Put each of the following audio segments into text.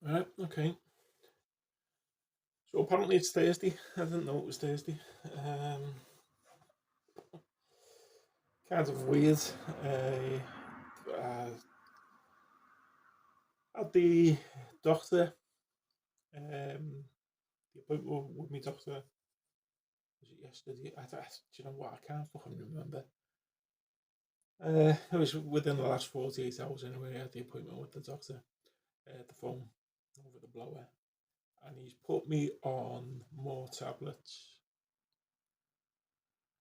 Right, okay. So apparently it's Thursday. I didn't know it was Thursday. Um, kind of weird. Uh, at the doctor, the appointment with my doctor, was it yesterday? Do you know what? I can't fucking remember. It was within the last 48 hours anyway. I had the appointment with the doctor, the phone over the blower, and he's put me on more tablets.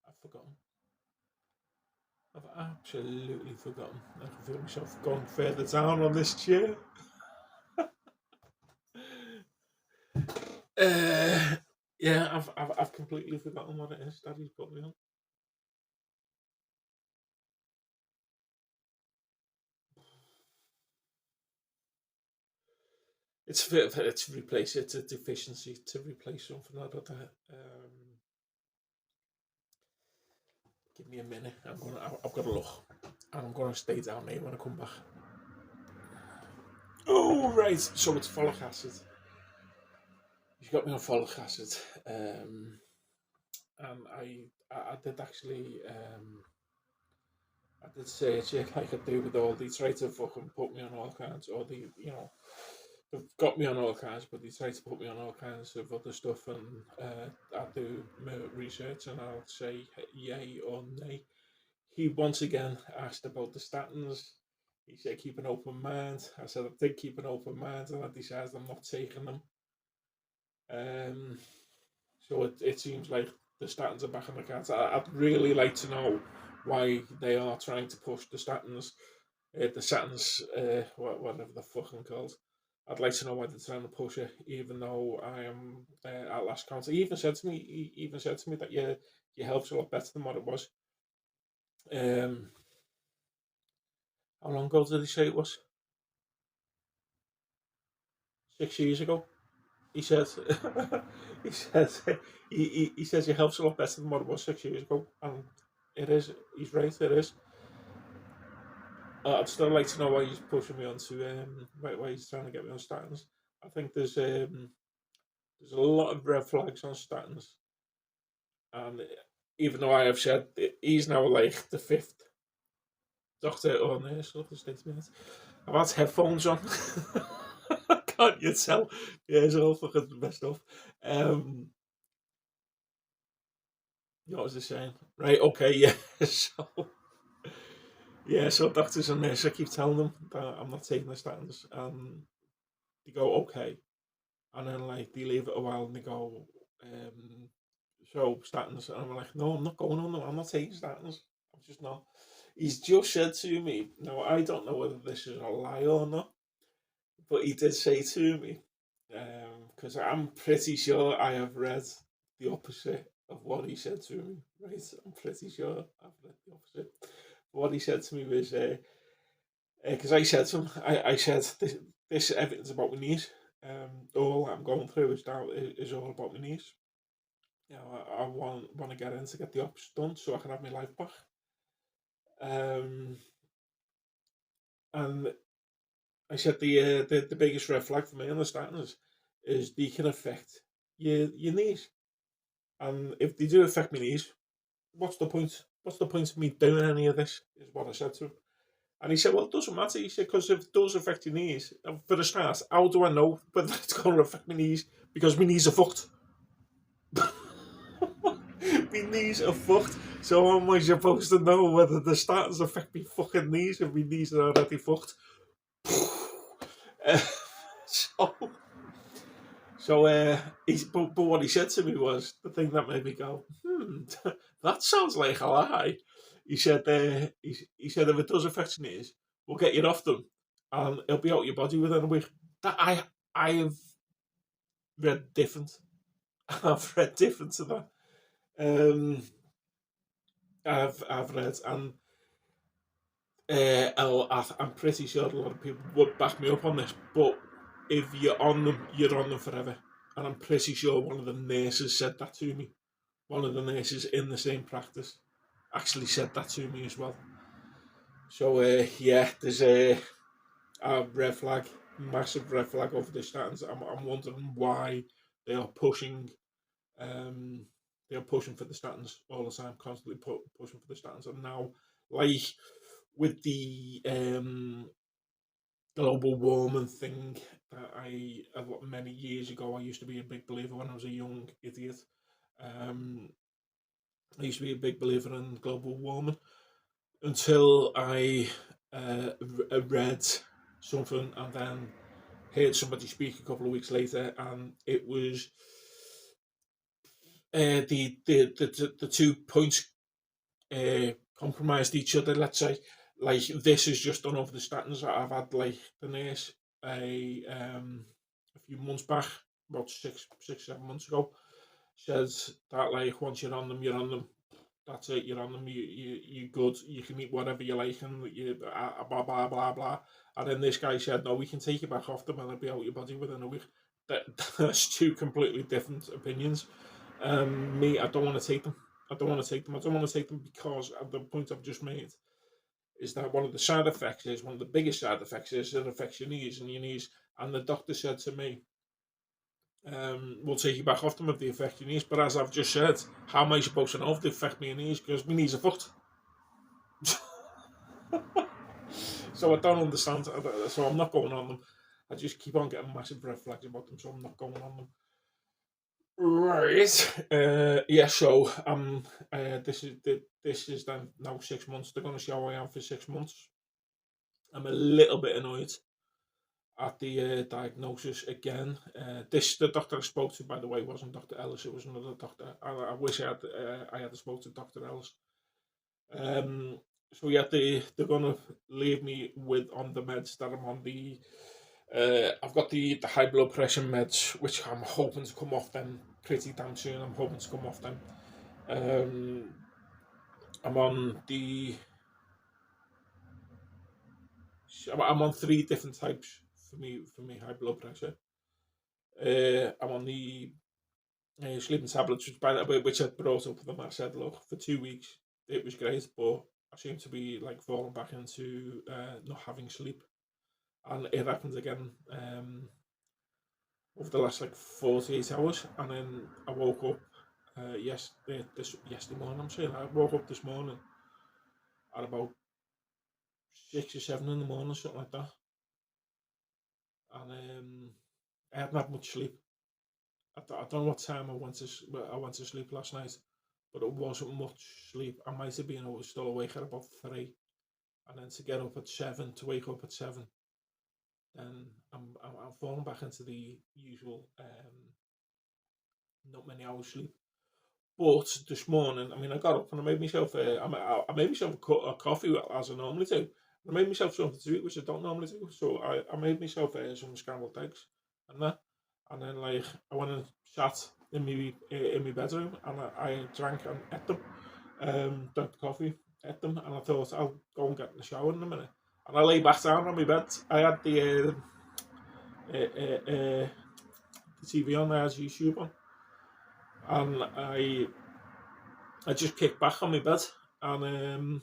I've forgotten. I've absolutely forgotten. I can feel myself going further down on this chair. Uh, yeah, I've completely forgotten what it is that he's put me on. It's replace it's a deficiency to replace something like that. Give me a minute. I've got to look, and I'm gonna stay down there when I come back. Oh right, so it's folic acid. You've got me on folic acid, and I did actually I did search it like I do with all these try to fucking put me on all kinds, or they've got me on all kinds, but they try to put me on all kinds of other stuff, and I do my research and I'll say yay or nay. He once again asked about the statins. He said keep an open mind. I said I did keep an open mind, and I decided I'm not taking them. Um, so it seems like the statins are back in the cards. I'd really like to know why they are trying to push the statins, whatever the fucking called. I'd like to know why they're trying to push it, even though I am at last count. He even said to me that your health's a lot better than what it was. Um, how long ago did he say it was? 6 years ago. He said, he says, he says your health's a lot better than what it was 6 years ago, and it is. He's right. It is. I'd still like to know why he's pushing me onto why he's trying to get me on statins. I think there's a lot of red flags on statins, and even though I have said he's now like the fifth doctor or nurse of the statement, I've had headphones on. Can't you tell? Yeah, it's all fucking messed up. Um, what was I saying? Right, okay, yeah. So so doctors and nurses, I keep telling them that I'm not taking the statins, and they go okay, and then like they leave it a while and they go, so statins, and I'm like, no, I'm not going on them. I'm not taking statins. I'm just not. He's just said to me, now I don't know whether this is a lie or not, but he did say to me, because I'm pretty sure I have read the opposite of what he said to me. Right, I'm pretty sure I've read the opposite. What he said to me was, because I said to him, I said this evidence about my knees. All I'm going through is all about my knees. You know, I want to get in to get the ops done so I can have my life back. Um, and I said the biggest red flag for me on the statins is they can affect your knees, and if they do affect my knees, what's the point? What's the point of me doing any of this? Is what I said to him. And he said, "Well, it doesn't matter." He said, "Because if it does affect your knees, for the start, how do I know whether it's going to affect my knees? Because my knees are fucked. My knees are fucked. So how am I supposed to know whether the statins affect my fucking knees if my knees are already fucked?" Uh, so, but what he said to me was the thing that made me go, that sounds like a lie. He said, he said if it does affect your knees, we'll get you off them, and it'll be out your body within a week. That I have read different. I've read different to that. Um, I've read, and I'm pretty sure a lot of people would back me up on this. But if you're on them, you're on them forever. And I'm pretty sure one of the nurses said that to me. One of the nurses in the same practice actually said that to me as well. So there's a red flag. massive red flag over the statins. I'm wondering why they are pushing um, they're pushing for the statins all the time, constantly pushing for the statins. And now, like with the global warming thing that many years ago, I used to be a big believer when I was a young idiot. Um, I used to be a big believer in global warming until I read something and then heard somebody speak a couple of weeks later, and it was the 2 points compromised each other. Let's say, like this is just done over the statins. I've had like the nurse a few months back, about 6, 7 months ago, says that like once you're on them, you're on them. That's it. You're on them. You're good. You can eat whatever you like, and you blah blah blah blah. And then this guy said, "No, we can take you back off them, and it'll be out your body within a week." That's two completely different opinions. Me, I don't want to take them. I don't want to take them. I don't want to take them because of the point I've just made is that one of the side effects is one of the biggest side effects is it affects your knees and your knees. And the doctor said to me, we'll take you back off them if they affect your knees. But as I've just said, how am I supposed to know if they affect my knees? Because my knees are fucked. So I don't understand. So I'm not going on them. I just keep on getting massive red flags about them, so I'm not going on them. Right. Yeah. So this is then now 6 months. They're going to see how I am for 6 months. I'm a little bit annoyed at the diagnosis again. The doctor I spoke to, by the way, wasn't Dr. Ellis. It was another doctor. I wish I had spoke to Dr. Ellis. So yeah, they're gonna leave me with on the meds that I'm on. I've got the high blood pressure meds, which I'm hoping to come off them pretty damn soon. I'm hoping to come off them. Um, I'm on the. I'm on three different types for me high blood pressure. I'm on the sleeping tablets, which I brought up with them. I said, look, for 2 weeks it was great, but I seem to be like falling back into not having sleep, and it happened again over the last like 48 hours, and then I woke up yesterday morning. I'm saying I woke up this morning at about 6 or 7 in the morning, something like that, and I hadn't had much sleep. I don't know what time I went to sleep last night, but it wasn't much sleep. I might have been still awake at about 3, and then to get up at 7, to wake up at 7, then I'm falling back into the usual not many hours sleep. But this morning, I mean, I got up and I made myself I made myself a coffee as I normally do. I made myself something to eat, which I don't normally do. So I made myself some scrambled eggs and that, and then like I went and sat in my bedroom and I drank and ate them, drank the coffee, ate them, and I thought I'll go and get in the shower in a minute. And I lay back down on my bed. I had the TV on, I had YouTube on, and I just kicked back on my bed, and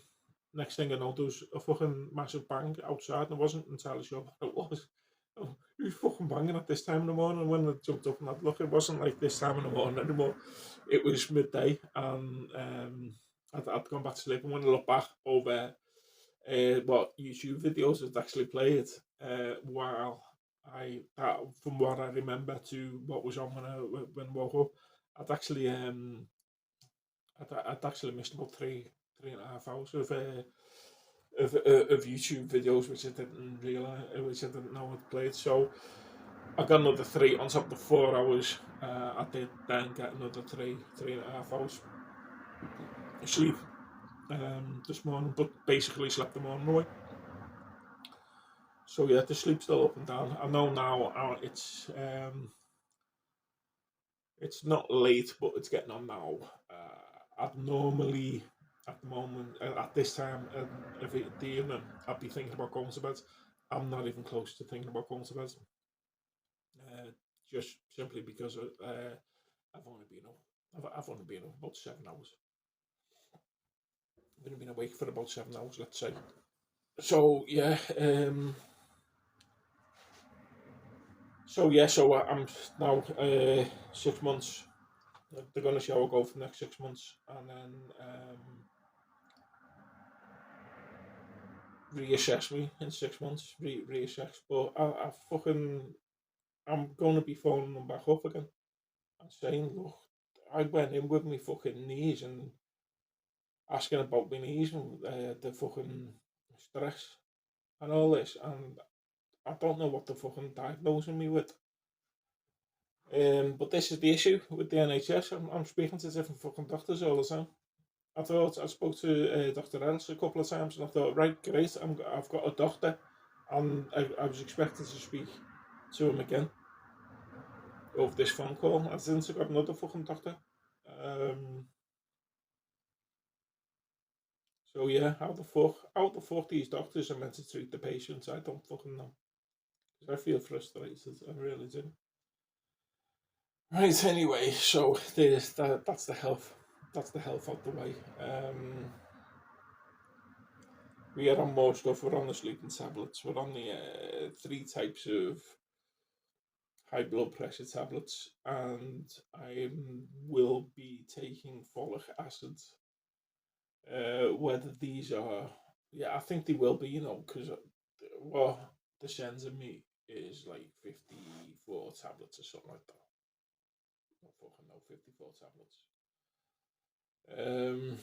next thing I know, there was a fucking massive bang outside, and I wasn't entirely sure what it was. Oh, who's fucking banging at this time in the morning? And when I jumped up and had a look, it wasn't like this time in the morning anymore. It was midday, and I'd gone back to sleep. And when I look back over what YouTube videos had actually played, while from what I remember to what was on when I woke up, I'd actually I'd actually missed about 3.5 hours of YouTube videos, which I didn't realize, which I didn't know had played. So I got another 3 on top of the 4 hours. I did then get another 3.5 hours sleep this morning, but basically slept the morning away. So yeah, the sleep's still up and down. I know now it's not late, but it's getting on now. I'd normally, at the moment, at this time of the evening, I'd be thinking about going to bed. I'm not even close to thinking about going to bed. Uh, just simply because I've only been up. I've only been up about 7 hours. I've only been awake for about 7 hours, let's say. So yeah, So yeah, so I'm now 6 months. They're going to see how I go for the next 6 months, and then reassess me in 6 months. Reassess, but I fucking I'm going to be phoning them back up again and saying, look, I went in with me fucking knees and asking about my knees and the fucking stress and all this, and I don't know what they're fucking diagnosing me with. But this is the issue with the NHS. I'm speaking to different fucking doctors all the time. I spoke to Dr. Ellis a couple of times and I thought, right, great, I've got a doctor. And I was expecting to speak to him again over this phone call. I didn't got another fucking doctor. Um, so yeah, how the fuck these doctors are meant to treat the patients, I don't fucking know. I feel frustrated, I really do. Right, anyway, so that's the health. That's the health out the way. We are on more stuff. We're on the sleeping tablets. We're on the three types of high blood pressure tablets, and I will be taking folic acid. Whether these are, yeah, I think they will be. Because what the sends of me is like 54 tablets or something like that. I don't fucking know, 54 tablets. Um,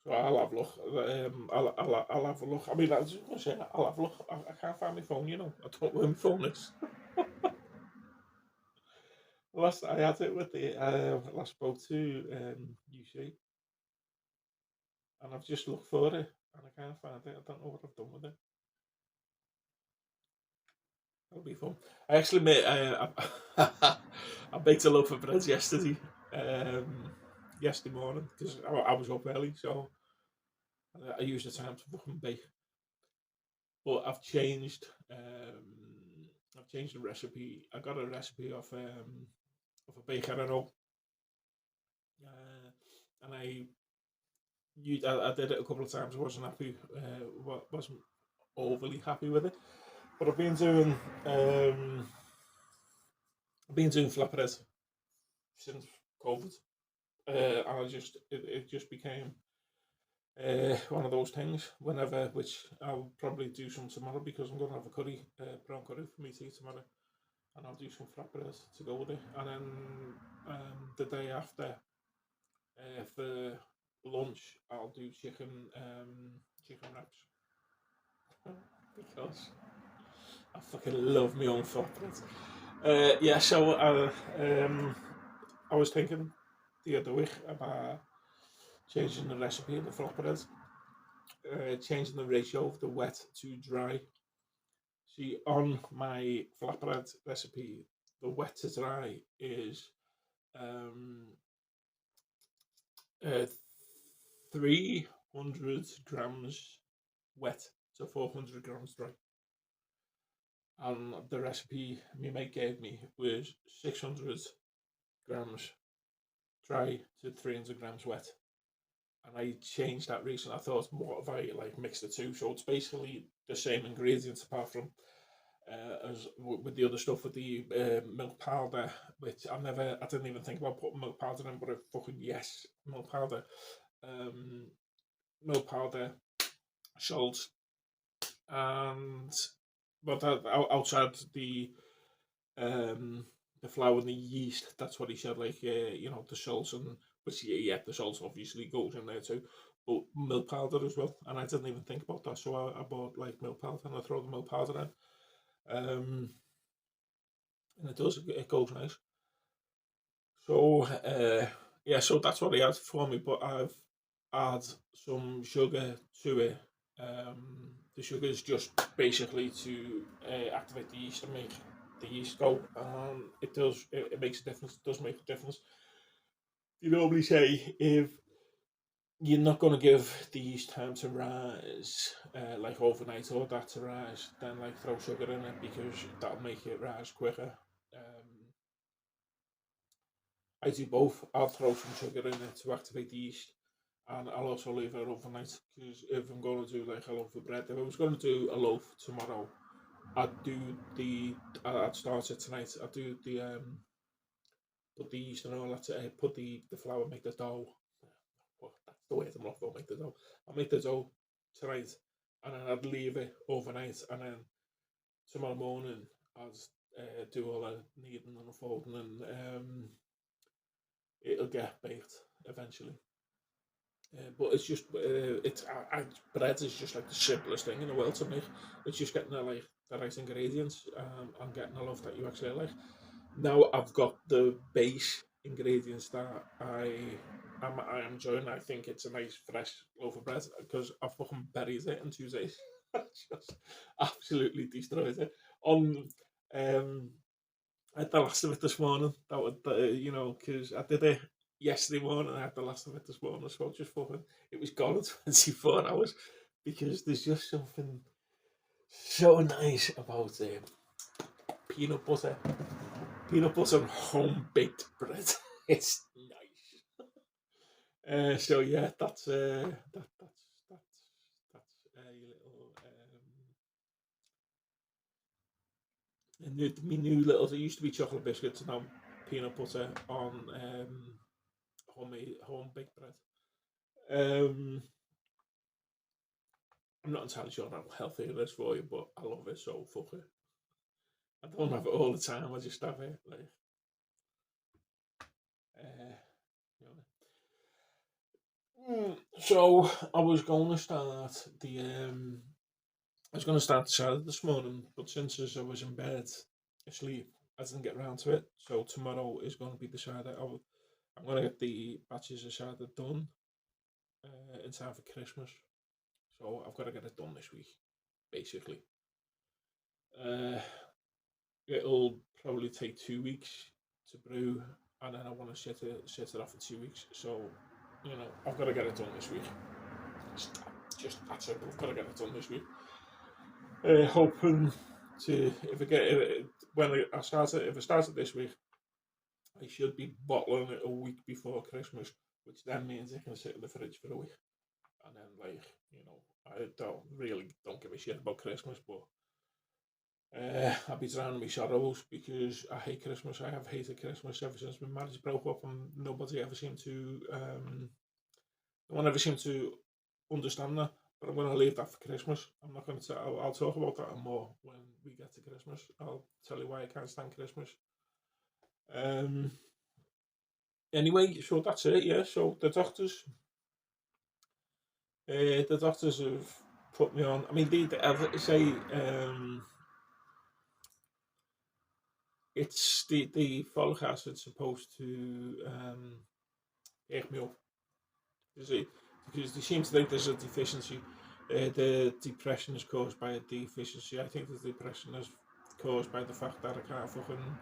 so I'll have a look. I'll have a look. I mean, I was just gonna say I'll have a look. I can't find my phone. I don't know where my phone is. Last I had it with the last spoke to UC, and I've just looked for it and I can't find it. I don't know what I've done with it. That'll be fun. I actually made I baked a loaf of bread yesterday. Yesterday morning because I was up early, so I used the time to fucking bake. But I've changed the recipe. I got a recipe of a baker I know, and I did it a couple of times. I wasn't happy. Wasn't overly happy with it. But um, I've been doing flatbread since COVID, and it just became one of those things. Which I'll probably do some tomorrow because I'm gonna have a curry, brown curry for me tea tomorrow, and I'll do some flatbread to go with it. And then the day after, for lunch, I'll do chicken wraps because I fucking love my own flatbread. Yeah, so I was thinking the other week about changing the recipe of the flatbread, changing the ratio of the wet to dry. See, on my flatbread recipe, the wet to dry is um, uh, 300 grams wet, so 400 grams dry. And the recipe my mate gave me was 600 grams dry to 300 grams wet. And I changed that recently. I thought, what if I like mix the two? So it's basically the same ingredients apart from as with the other stuff with the milk powder, which I didn't even think about putting milk powder in, but I fucking yes, milk powder, um, milk powder, salt, and but outside um, the flour and the yeast, that's what he said. Like the salt and which yeah, the salt obviously goes in there too, but milk powder as well. And I didn't even think about that, so I bought like milk powder and I throw the milk powder in. And it goes nice. So yeah, so that's what he had for me. But I've add some sugar to it. The sugar is just basically to activate the yeast and make the yeast go. It does. It makes a difference. It does make a difference. You normally say if you're not going to give the yeast time to rise, like overnight or that to rise, then like throw sugar in it because that'll make it rise quicker. Um, I do both. I'll throw some sugar in it to activate the yeast, and I'll also leave it overnight because if I'm going to do like a loaf of bread, if I was going to do a loaf tomorrow, I'd do the I'd start it tonight. I'd do the put the yeast and all that. Put the flour, make the dough. Well, that's the way I'm not going to make the dough. I'll make the dough tonight, and then I'd leave it overnight, and then tomorrow morning I'd do all the kneading and folding, and it'll get baked eventually. But it's just bread is just like the simplest thing in the world to make. It's just getting the right ingredients and getting a loaf that you actually like. Now I've got the base ingredients that I am enjoying. I think it's a nice fresh loaf of bread because I fucking buried it in 2 days. Just absolutely destroyed it. On I had the last of it this morning. That was because I did it yesterday morning. I had the last of it this morning, so just fucking it was gone in 24 hours because there's just something so nice about peanut butter peanut butter and home baked bread. It's nice. So yeah, that's a little my new little. There used to be chocolate biscuits and now peanut butter on home baked bread. Um, I'm not entirely sure how healthy it is for you, but I love it so fuck it. I don't have it all the time. I just have it uh, you So I was going to start the salad this morning, but since as I was in bed asleep, I didn't get around to it. So tomorrow is going to be the cider. I'm going to get the batches of cider done in time for Christmas. So I've got to get it done this week, basically. Uh, it'll probably take 2 weeks to brew, and then I want to set it off for 2 weeks. So, I've got to get it done this week. Just that's it. I've got to get it done this week. Hoping to if I get it when I start it. If I start it this week, I should be bottling it a week before Christmas, which then means it can sit in the fridge for a week. And then, I don't give a shit about Christmas, but I'll be drowning my sorrows because I hate Christmas. I have hated Christmas ever since my marriage broke up, and no one ever seemed to understand that. But I'm going to leave that for Christmas. I'm not going to. I'll talk about that more when we get to Christmas. I'll tell you why I can't stand Christmas. Um. Anyway, so that's it. Yeah. So the doctors have put me on. I mean, they say it's the folic acid supposed to wake me up. You see, because they seem to think there's a deficiency. The depression is caused by a deficiency. I think the depression is caused by the fact that I can't fucking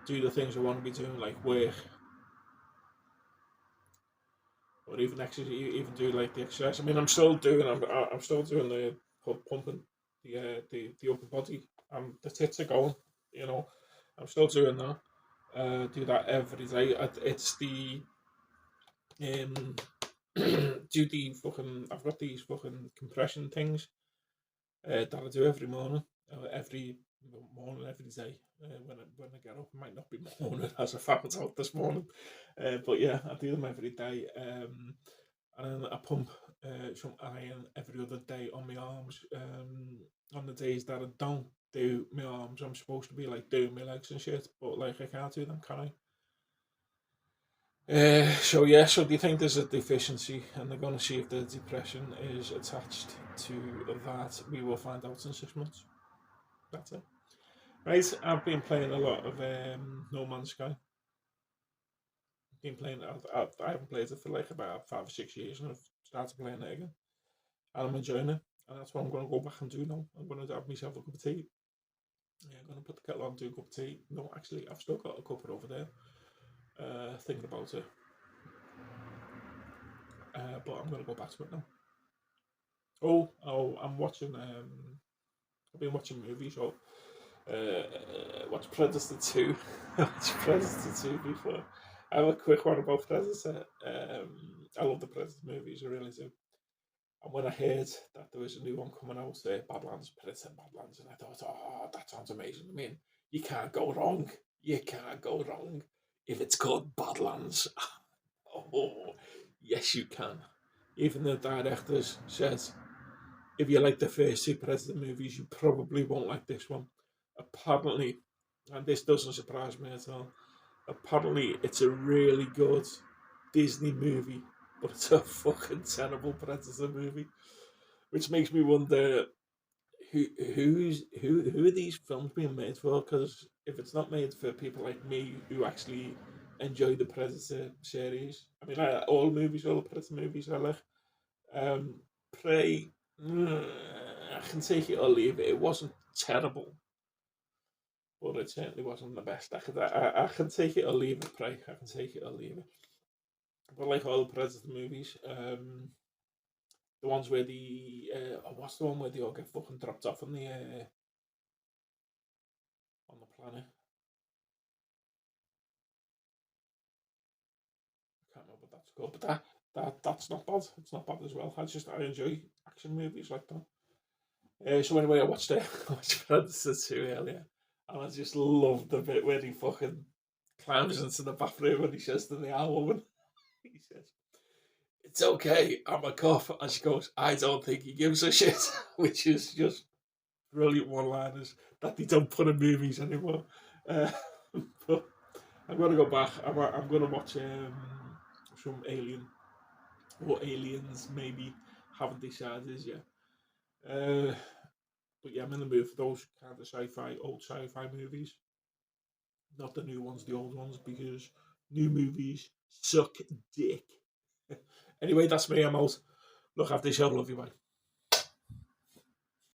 do the things I want to be doing, like work or even exercise, even do like the exercise. I mean, I'm still doing the pumping, the upper body, and the tits are going. You know, I'm still doing that. Do that every day. It's the um do the fucking. I've got these fucking compression things that I do every morning, every day. When I get up, it might not be morning as I found out this morning, but yeah, I do them every day. And then I pump some iron every other day on my arms. On the days that I don't do my arms, I'm supposed to be like doing my legs and shit, but like I can't do them, can I? So yeah, so do you think there's a deficiency, and they're going to see if the depression is attached to that? We will find out in 6 months. That's it. Right, I've been playing a lot of No Man's Sky. Been playing. I haven't played it for like about 5 or 6 years, and I've started playing it again, and I'm enjoying it. And that's what I'm going to go back and do now. I'm going to have myself a cup of tea. Yeah, I'm going to put the kettle on, do a cup of tea. No, actually, I've still got a cuppa over there. Thinking about it, but I'm going to go back to it now. I'm watching. I've been watching movies. Watch Predator 2. Watch Predator 2 before. I have a quick one about Predator. I love the Predator movies, I really do. And when I heard that there was a new one coming out, Badlands, Predator Badlands, and I thought, oh, that sounds amazing. I mean, you can't go wrong. You can't go wrong if it's called Badlands. Oh, yes, you can. Even the directors said, if you like the first two Predator movies, you probably won't like this one. Apparently, and this doesn't surprise me at all, apparently it's a really good Disney movie, but it's a fucking terrible Predator movie, which makes me wonder who are these films being made for? Because if it's not made for people like me who actually enjoy the Predator series, I mean, all movies, all the Predator movies, I like. Um, Prey, I can take it or leave it. It wasn't terrible, but it certainly wasn't the best. I can take it or leave it. Prey, I can take it or leave it. But like all the Predator movies, the ones where what's the one where they all get fucking dropped off on the planet? I can't remember what that's called, but that's not bad. It's not bad as well. I enjoy action movies like that. So anyway, I watched I watched Predator 2 earlier, and I just loved the bit where he fucking climbs into the bathroom and he says to the owl woman, he says, "It's okay, I'm a cop," and she goes, "I don't think he gives a shit," which is just brilliant one-liners that they don't put in movies anymore. Uh, but I'm gonna go back. I'm gonna watch some Alien or Aliens, maybe. Haven't decided yet. But yeah, I'm in the mood for those kind of old sci-fi movies. Not the new ones, the old ones, because new movies suck dick. Anyway, that's me. I'm out. Look after yourself. Love you, bye.